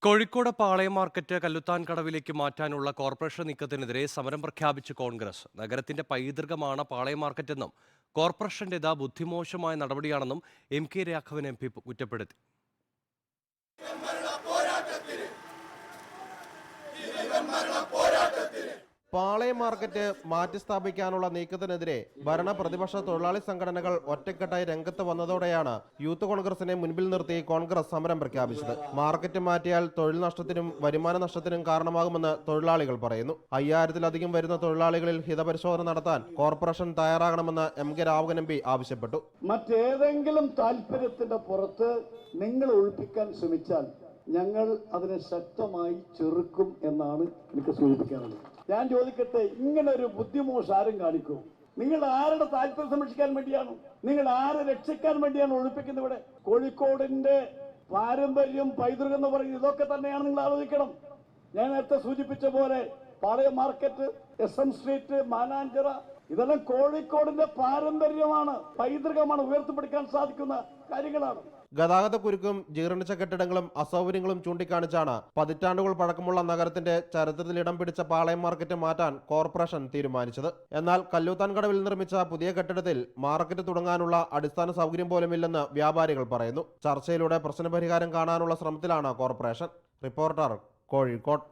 കോഴിക്കോട് പാളയം market Kalluthan കടവിലേക്ക് മാറ്റാനുള്ള corporation നീക്കത്തിനെതിരെ സമരം പ്രഖ്യാപിച്ച് കോൺഗ്രസ്. നഗരത്തിന്റെ പൈതൃകമാണ് പാളയം മാർക്കറ്റെന്നും കോർപ്പറേഷന്റേത് ബുദ്ധിമോശമായ നടപടിയാണെന്നും എം.കെ. രാഘവൻ എം.പി. കുറ്റപ്പെടുത്തി. പാളയം മാർക്കറ്റ് മാറ്റിസ്ഥാപിക്കാനുള്ള നീക്കത്തിനെതിരെ ഭരണ പ്രതിപക്ഷ തൊഴിലാളി സംഘടനകൾ ഒറ്റക്കെട്ടായി രംഗത്ത് വന്നതോടെയാണ് യൂത്ത് കോൺഗ്രസിനെ മുൻപിൽ നിർത്തി കോൺഗ്രസ് സമരം പ്രഖ്യാപിച്ചത്. മാർക്കറ്റ് മാറ്റിയാൽ തൊഴിൽ നഷ്ടത്തിനും വരുമാന നഷ്ടത്തിനും കാരണമാകുമെന്ന് തൊഴിലാളികൾ പറയുന്നു. 5000-ലധികം വരുന്ന തൊഴിലാളികളിൽ ഹിതപരിശോധന നടത്താൻ കോർപ്പറേഷൻ തയ്യാറാകണമെന്ന് എം.കെ. രാഘവൻ എം.പി. ആവശ്യപ്പെട്ടു. മറ്റേതെങ്കിലും താല്പര്യത്തിന്റെ പുറത്ത് നിങ്ങൾ ഒഴിപ്പിക്കാൻ ശ്രമിച്ചാൽ ഞങ്ങൾ അതിനെ ശക്തമായി ചെറുക്കും എന്നാണ് എനിക്ക് സൂചിപ്പിക്കാനുള്ളത്. ഞാൻ ചോദിക്കട്ടെ, ഇങ്ങനെ ഒരു ബുദ്ധിമോശം ആരും കാണിക്കൂ? നിങ്ങൾ ആരുടെ താല്പര്യം സംരക്ഷിക്കാൻ വേണ്ടിയാണ്, നിങ്ങൾ ആരെ രക്ഷിക്കാൻ വേണ്ടിയാണ് ഒഴിപ്പിക്കുന്നത്? ഇവിടെ കോഴിക്കോടിന്റെ പാരമ്പര്യം, പൈതൃകം എന്ന് പറയുന്നത് ഇതൊക്കെ തന്നെയാണ്. നിങ്ങൾ ആലോചിക്കണം. ഞാൻ നേരത്തെ സൂചിപ്പിച്ച പോലെ പാളയം മാർക്കറ്റ്, SM സ്ട്രീറ്റ്, മാനാഞ്ചിറ, ഇതെല്ലാം കോഴിക്കോടിന്റെ പാരമ്പര്യമാണ്, പൈതൃകമാണ്, ഉയർത്തിപ്പിടിക്കാൻ സാധിക്കുന്ന കാര്യങ്ങളാണ്. ഗതാഗതക്കുരുക്കും ജീർണിച്ച കെട്ടിടങ്ങളും അസൗകര്യങ്ങളും ചൂണ്ടിക്കാണിച്ചാണ് പതിറ്റാണ്ടുകൾ പഴക്കമുള്ള നഗരത്തിന്റെ ചരിത്രത്തിൽ ഇടം പിടിച്ച പാളയം മാർക്കറ്റ് മാറ്റാൻ കോർപ്പറേഷൻ തീരുമാനിച്ചത്. എന്നാൽ കല്ലൂത്താൻ കടവിൽ നിർമ്മിച്ച പുതിയ കെട്ടിടത്തിൽ മാർക്കറ്റ് തുടങ്ങാനുള്ള അടിസ്ഥാന സൗകര്യം പോലുമില്ലെന്ന് വ്യാപാരികൾ പറയുന്നു. ചർച്ചയിലൂടെ പ്രശ്നപരിഹാരം കാണാനുള്ള ശ്രമത്തിലാണ് കോർപ്പറേഷൻ. റിപ്പോർട്ടർ, കോഴിക്കോട്.